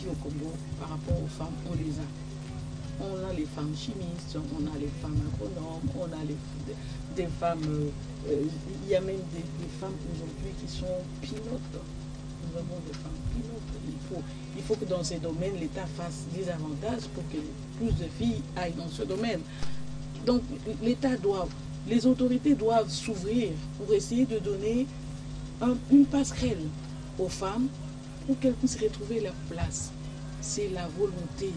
ici au Congo, par rapport aux femmes, on les a. On a les femmes chimistes, on a les femmes agronomes, on a des femmes, il y a même des femmes aujourd'hui qui sont pilotes. Nous avons des femmes pilotes. Il faut que dans ces domaines, l'État fasse des avantages pour que plus de filles aillent dans ce domaine. Donc l'État doit, les autorités doivent s'ouvrir pour essayer de donner une passerelle aux femmes pour qu'elles puissent retrouver leur place. C'est la volonté.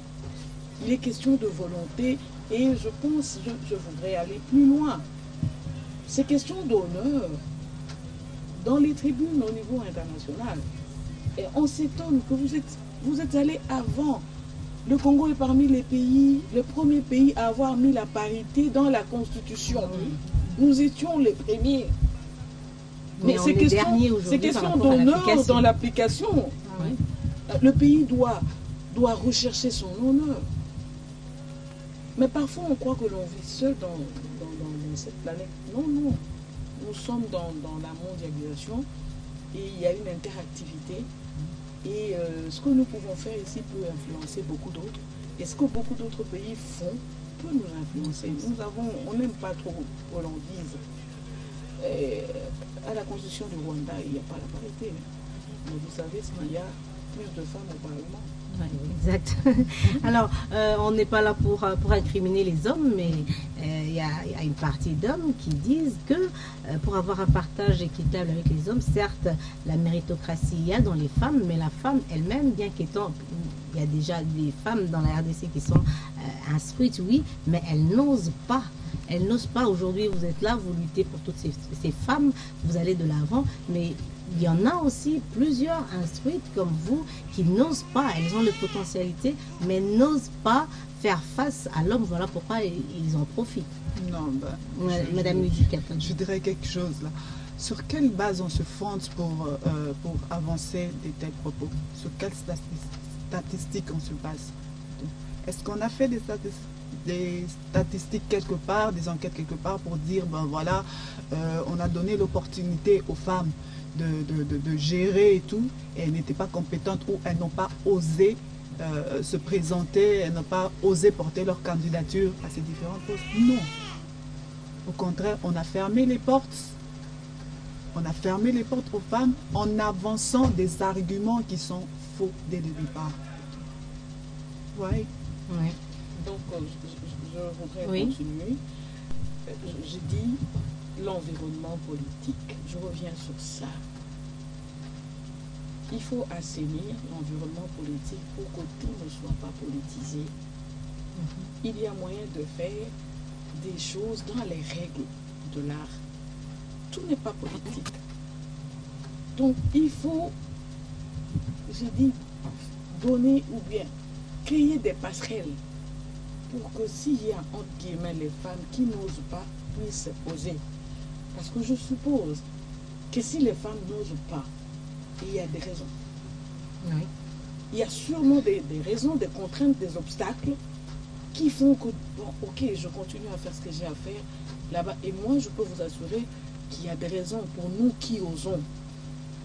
Il est question de volonté et je pense, je voudrais aller plus loin. C'est question d'honneur dans les tribunes au niveau international. Et on s'étonne que vous êtes allés avant. Le Congo est parmi les pays, le premier pays à avoir mis la parité dans la Constitution. Nous étions les premiers. Mais c'est question d'honneur dans l'application. Le pays doit rechercher son honneur. Mais parfois, on croit que l'on vit seul dans cette planète. Non, non. Nous sommes dans la mondialisation et il y a une interactivité. Et ce que nous pouvons faire ici peut influencer beaucoup d'autres. Et ce que beaucoup d'autres pays font peut nous influencer. On n'aime pas trop qu'on l'on dise. À la constitution du Rwanda, il n'y a pas la parité. Mais vous savez qu'il y a plus de femmes au Parlement. Ouais, exact. Alors, on n'est pas là pour incriminer les hommes, mais il y a une partie d'hommes qui disent que pour avoir un partage équitable avec les hommes, certes, la méritocratie il y a dans les femmes, mais la femme elle-même, bien qu'étant, il y a déjà des femmes dans la RDC qui sont instruites, oui, mais elles n'osent pas. Elles n'osent pas. Aujourd'hui, vous êtes là, vous luttez pour toutes ces femmes, vous allez de l'avant, mais il y en a aussi plusieurs instruites comme vous qui n'osent pas, elles ont les potentialités, mais n'osent pas faire face à l'homme. Voilà pourquoi ils en profitent. Non, Madame Ludicat. Je dirais quelque chose là. Sur quelle base on se fonde pour avancer de tels propos? Sur quelles statistiques on se base? Est-ce qu'on a fait des statistiques quelque part, des enquêtes quelque part pour dire, ben voilà, on a donné l'opportunité aux femmes de gérer et tout, et elles n'étaient pas compétentes ou elles n'ont pas osé se présenter, elles n'ont pas osé porter leur candidature à ces différents postes. Non. Au contraire, on a fermé les portes. On a fermé les portes aux femmes en avançant des arguments qui sont faux dès le départ. Ouais. Oui. Donc, je voudrais continuer. J'ai dit l'environnement politique. Je reviens sur ça. Il faut assainir l'environnement politique pour que tout ne soit pas politisé. Il y a moyen de faire des choses dans les règles de l'art. Tout n'est pas politique. Donc, il faut, j'ai dit, donner ou bien créer des passerelles pour que s'il y a, entre guillemets, les femmes qui n'osent pas, puissent se poser. Parce que je suppose que si les femmes n'osent pas, il y a des raisons. Oui. Il y a sûrement des raisons, des contraintes, des obstacles qui font que, bon, ok, je continue à faire ce que j'ai à faire là-bas. Et moi, je peux vous assurer qu'il y a des raisons pour nous qui osons.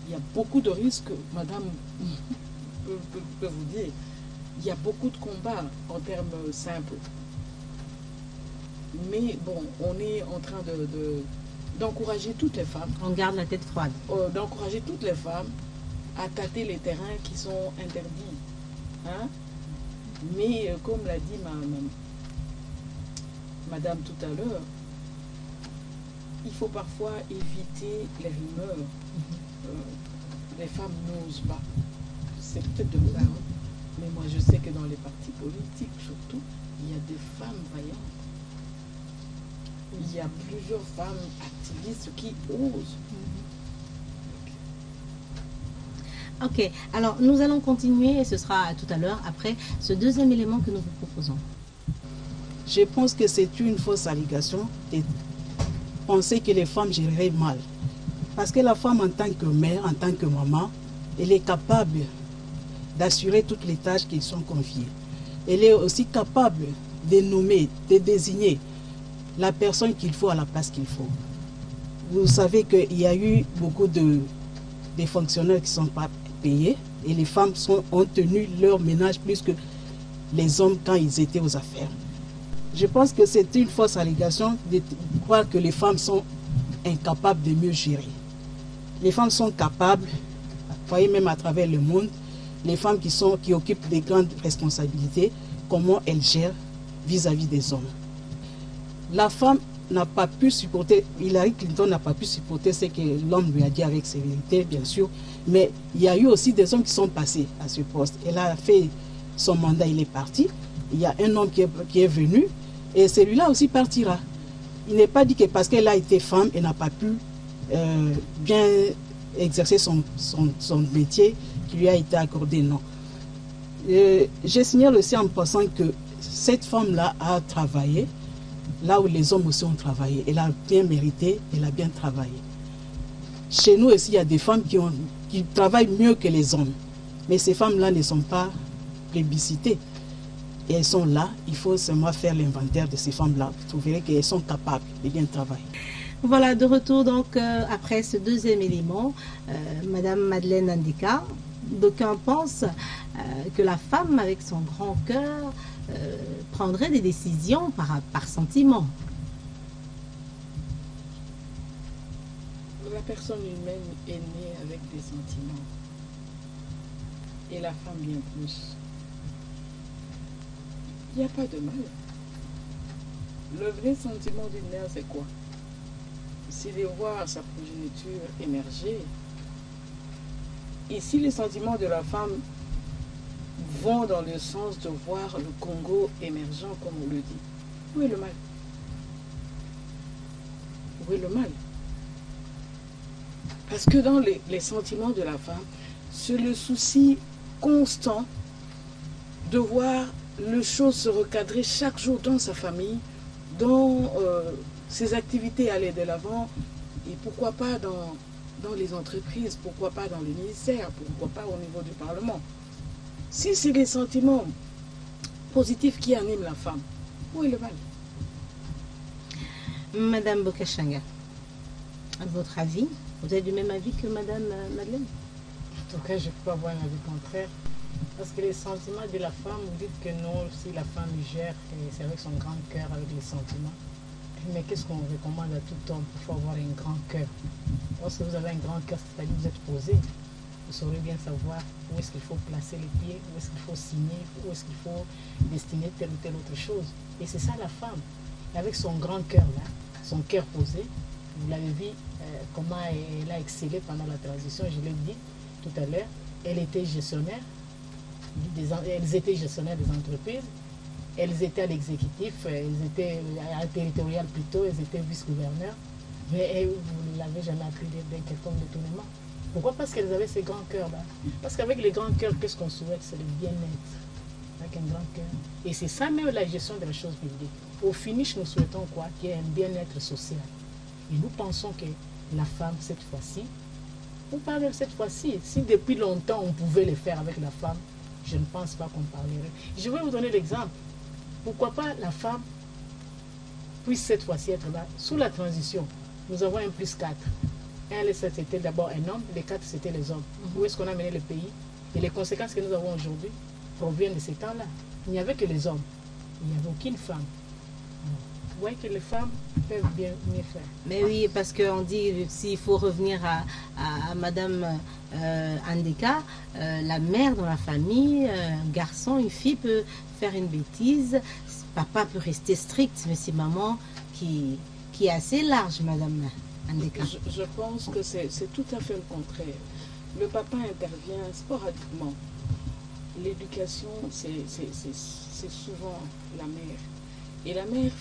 Il y a beaucoup de risques, madame peut vous dire. Il y a beaucoup de combats en termes simples. Mais bon, on est en train d'encourager toutes les femmes. On garde la tête froide. D'encourager toutes les femmes à tâter les terrains qui sont interdits. Hein? Mais comme l'a dit madame tout à l'heure, il faut parfois éviter les rumeurs. Les femmes n'osent pas. C'est peut-être de ça. Mais moi, je sais que dans les partis politiques, surtout, il y a des femmes vaillantes. Il y a plusieurs femmes activistes qui osent. Ok, alors nous allons continuer et ce sera tout à l'heure après ce deuxième élément que nous vous proposons. Je pense que c'est une fausse allégation de penser que les femmes géreraient mal. Parce que la femme en tant que mère, en tant que maman, elle est capable d'assurer toutes les tâches qui sont confiées. Elle est aussi capable de nommer, de désigner la personne qu'il faut à la place qu'il faut. Vous savez qu'il y a eu beaucoup de fonctionnaires qui ne sont pas payés. Et les femmes ont tenu leur ménage plus que les hommes quand ils étaient aux affaires. Je pense que c'est une fausse allégation de croire que les femmes sont incapables de mieux gérer. Les femmes sont capables, vous voyez même à travers le monde, les femmes qui occupent des grandes responsabilités, comment elles gèrent vis-à-vis des hommes. La femme n'a pas pu supporter, Hillary Clinton n'a pas pu supporter ce que l'homme lui a dit avec sévérité, bien sûr, mais il y a eu aussi des hommes qui sont passés à ce poste. Elle a fait son mandat, il est parti. Il y a un homme qui est venu et celui-là aussi partira. Il n'est pas dit que parce qu'elle a été femme, elle n'a pas pu bien exercer son métier qui lui a été accordé, non. Je signale aussi en passant que cette femme-là a travaillé là où les hommes aussi ont travaillé. Elle a bien mérité, elle a bien travaillé. Chez nous aussi, il y a des femmes qui travaillent mieux que les hommes. Mais ces femmes-là ne sont pas plébiscitées. Et elles sont là, il faut seulement faire l'inventaire de ces femmes-là. Vous verrez qu'elles sont capables de bien travailler. Voilà, de retour donc après ce deuxième élément, Madame Madeleine Andeka. D'aucuns pensent que la femme avec son grand cœur prendrait des décisions par sentiment. La personne humaine est née avec des sentiments. Et la femme bien plus. Il n'y a pas de mal. Le vrai sentiment d'une mère, c'est quoi? C'est de voir sa progéniture émerger. Et si les sentiments de la femme vont dans le sens de voir le Congo émergent, comme on le dit, où est le mal? Où est le mal? Parce que dans les sentiments de la femme, c'est le souci constant de voir les choses se recadrer chaque jour dans sa famille, dans ses activités aller de l'avant, et pourquoi pas dans les entreprises, pourquoi pas dans les ministères, pourquoi pas au niveau du Parlement. Si c'est les sentiments positifs qui animent la femme, où est le mal? Madame Bokachanga, à votre avis, vous êtes du même avis que Madame Madeleine? En tout cas, je ne peux pas avoir un avis contraire. Parce que les sentiments de la femme, vous dites que non, si la femme gère, c'est avec son grand cœur, avec les sentiments. Mais qu'est-ce qu'on recommande à tout homme pour avoir un grand cœur? Lorsque vous avez un grand cœur, c'est-à-dire que vous êtes posé, vous saurez bien savoir où est-ce qu'il faut placer les pieds, où est-ce qu'il faut signer, où est-ce qu'il faut destiner telle ou telle autre chose. Et c'est ça la femme. Et avec son grand cœur là, son cœur posé, vous l'avez vu comment elle a excellé pendant la transition, je l'ai dit tout à l'heure, elle était gestionnaire, elles étaient gestionnaires des entreprises, elles étaient à l'exécutif, elles étaient à la territoriale plutôt, elles étaient vice-gouverneurs, mais vous ne l'avez jamais appris d'un quelconque détournement. Pourquoi? Parce qu'elles avaient ces grands cœurs-là. Parce qu'avec les grands cœurs, qu'est-ce qu'on souhaite? C'est le bien-être. Avec un grand cœur. Et c'est ça même la gestion de la chose publique. Au finish, nous souhaitons quoi? Qu'il y ait un bien-être social. Et nous pensons que la femme, cette fois-ci, ou pas même cette fois-ci, si depuis longtemps on pouvait le faire avec la femme, je ne pense pas qu'on parlerait. Je vais vous donner l'exemple. Pourquoi pas la femme puisse cette fois-ci être là? Sous la transition, nous avons un +4. Un, c'était d'abord un homme, les 4, c'était les hommes. Où est-ce qu'on a mené le pays? Et les conséquences que nous avons aujourd'hui proviennent de ces temps-là. Il n'y avait que les hommes. Il n'y avait aucune femme. Vous voyez que les femmes peuvent bien mieux faire. Mais oui, parce qu'on dit, s'il faut revenir à Madame Andeka, la mère dans la famille, un garçon, une fille peut faire une bêtise, papa peut rester strict, mais c'est maman qui est assez large, Madame Andeka. Je pense que c'est tout à fait le contraire. Le papa intervient sporadiquement. L'éducation, c'est souvent la mère. Et la mère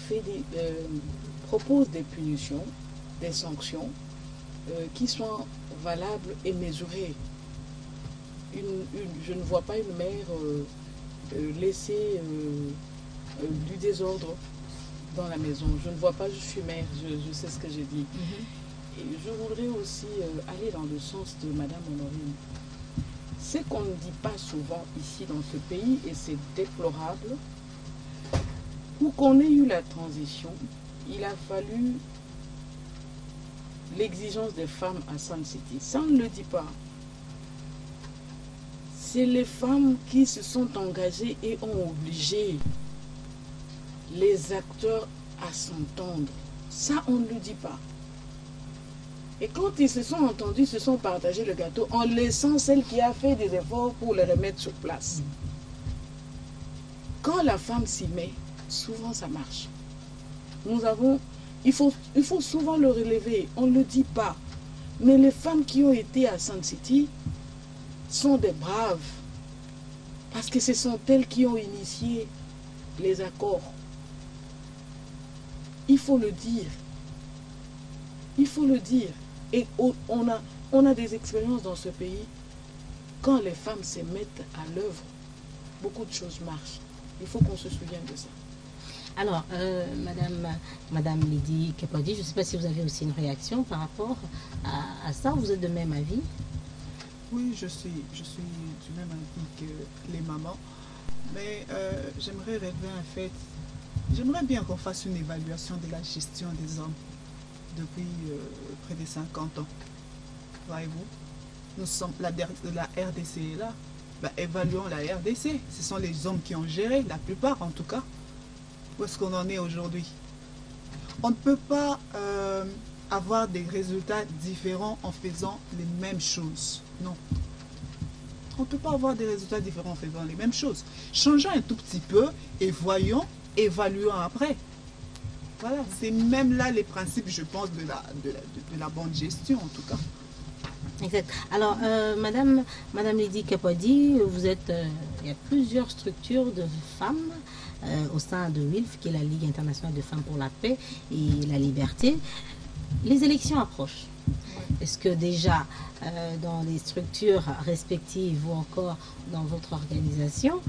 propose des punitions, des sanctions qui sont valables et mesurées. Je ne vois pas une mère laisser du désordre dans la maison. Je ne vois pas, je suis mère, je sais ce que j'ai dit. Et je voudrais aussi aller dans le sens de Madame Honorine. Ce qu'on ne dit pas souvent ici dans ce pays, et c'est déplorable, pour qu'on ait eu la transition, il a fallu l'exigence des femmes à Sun City. Ça, on ne le dit pas. c'est les femmes qui se sont engagées et ont obligé les acteurs à s'entendre. Ça, on ne le dit pas. Et quand ils se sont entendus, ils se sont partagés le gâteau en laissant celle qui a fait des efforts pour le remettre sur place. Quand la femme s'y met, souvent ça marche. Il faut souvent le relever, on ne le dit pas. Mais les femmes qui ont été à Sun City sont des braves. Parce que ce sont elles qui ont initié les accords. Il faut le dire. Il faut le dire. Et on a des expériences dans ce pays. Quand les femmes se mettent à l'œuvre, beaucoup de choses marchent. Il faut qu'on se souvienne de ça. Alors, Madame Lydie Kepodi, je ne sais pas si vous avez aussi une réaction par rapport à ça. Vous êtes de même avis? Oui, je suis du même avis que les mamans. Mais j'aimerais relever un fait. J'aimerais bien qu'on fasse une évaluation de la gestion des hommes depuis près de 50 ans. Voyez-vous, nous sommes, la RDC est là. Ben, évaluons la RDC. Ce sont les hommes qui ont géré, la plupart en tout cas. Où est-ce qu'on en est aujourd'hui? On ne peut pas avoir des résultats différents en faisant les mêmes choses. Non. On ne peut pas avoir des résultats différents en faisant les mêmes choses. Changeons un tout petit peu et voyons, évaluons après. Voilà, c'est même là les principes, je pense, de la bonne gestion en tout cas. Exact. Alors, Madame Lydie Kepodi, vous êtes, il y a plusieurs structures de femmes au sein de WILF, qui est la Ligue internationale de femmes pour la paix et la liberté. Les élections approchent. Est-ce que déjà, dans les structures respectives ou encore dans votre organisation,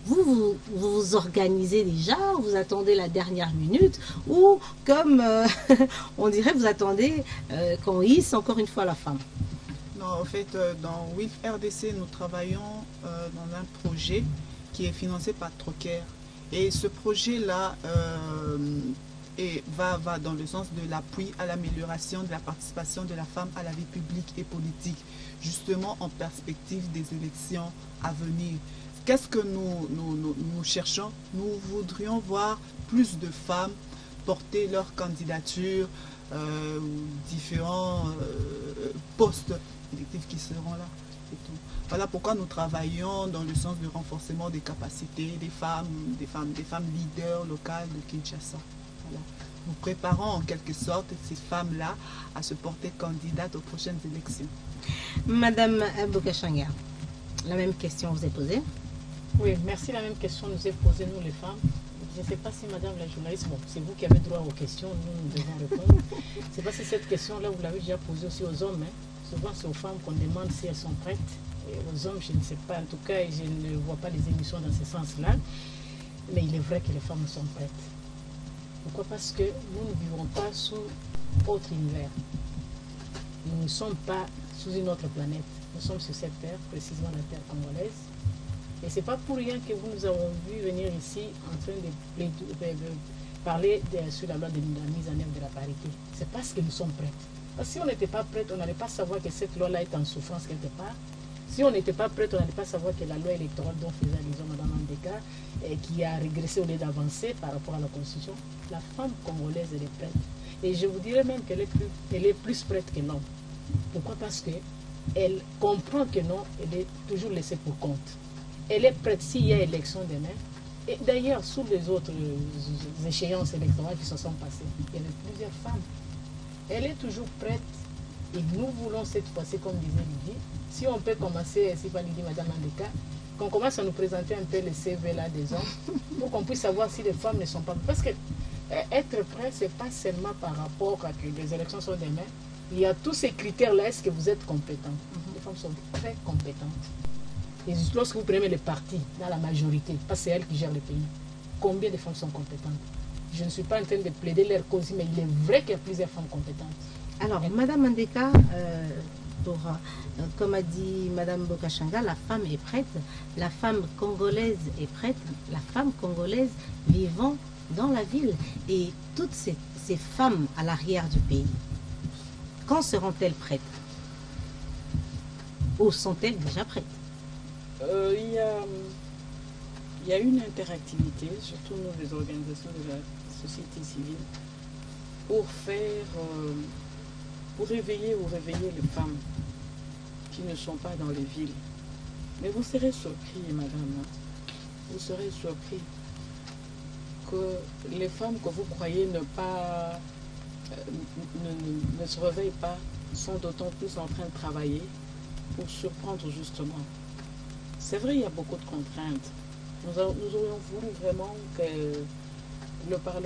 vous vous organisez déjà, vous attendez la dernière minute ou comme on dirait, vous attendez qu'on hisse encore une fois la femme? Non, en fait, dans WILF RDC, nous travaillons dans un projet qui est financé par Trocaire. Et ce projet-là va dans le sens de l'appui à l'amélioration de la participation de la femme à la vie publique et politique, justement en perspective des élections à venir. Qu'est-ce que nous cherchons? Nous voudrions voir plus de femmes porter leur candidature différents postes électifs qui seront là. Et tout. Voilà pourquoi nous travaillons dans le sens du renforcement des capacités des femmes leaders locales de Kinshasa. Voilà. Nous préparons en quelque sorte ces femmes-là à se porter candidates aux prochaines élections. Madame Bokachanga, la même question vous est posée. Oui, merci. La même question nous est posée, nous les femmes. Je ne sais pas si madame la journaliste, bon, c'est vous qui avez droit aux questions, nous devons répondre. Je ne sais pas si cette question-là, vous l'avez déjà posée aussi aux hommes. Hein. Souvent, c'est aux femmes qu'on demande si elles sont prêtes. Et aux hommes, je ne sais pas. En tout cas, je ne vois pas les émissions dans ce sens-là. Mais il est vrai que les femmes sont prêtes. Pourquoi? Parce que nous ne vivons pas sous autre univers. Nous ne sommes pas sous une autre planète. Nous sommes sur cette terre, précisément la terre congolaise. Et ce n'est pas pour rien que vous nous avons vu venir ici en train de parler sur la loi de la mise en œuvre de la parité. C'est parce que nous sommes prêtes. Parce que si on n'était pas prête, on n'allait pas savoir que cette loi-là est en souffrance quelque part. Si on n'était pas prête, on n'allait pas savoir que la loi électorale dont faisait allusion Mme Andeka, qui a régressé au lieu d'avancer par rapport à la Constitution, la femme congolaise, elle est prête. Et je vous dirais même qu'elle est plus prête que l'homme. Pourquoi? Parce qu'elle comprend que non, elle est toujours laissée pour compte. Elle est prête s'il y a élection demain. Et d'ailleurs, sous les autres échéances électorales qui se sont passées, il y avait plusieurs femmes. Elle est toujours prête. Et nous voulons cette fois-ci, comme disait Lydie, si on peut commencer, ainsi par Lydie, Madame Andeka, qu'on commence à nous présenter un peu les CV là des hommes, pour qu'on puisse savoir si les femmes ne sont pas... Parce que être prêt, ce n'est pas seulement par rapport à que les élections sont demain. Il y a tous ces critères-là. Est-ce que vous êtes compétents? Les femmes sont très compétentes. Et lorsque vous prenez les partis, dans la majorité, parce que c'est elles qui gèrent le pays, combien de femmes sont compétentes? Je ne suis pas en train de plaider leur cause, mais il est vrai qu'il y a plusieurs femmes compétentes. Alors, Madame Andeka, comme a dit Madame Bokachanga, la femme est prête, la femme congolaise est prête, la femme congolaise vivant dans la ville. Et toutes ces femmes à l'arrière du pays, quand seront-elles prêtes? Ou sont-elles déjà prêtes? Il y a une interactivité, surtout nous les organisations de la société civile, pour pour réveiller ou réveiller les femmes qui ne sont pas dans les villes. Mais vous serez surpris, madame, vous serez surpris que les femmes que vous croyez ne se réveillent pas sont d'autant plus en train de travailler pour surprendre justement. C'est vrai, il y a beaucoup de contraintes. Nous aurions voulu vraiment que le Parlement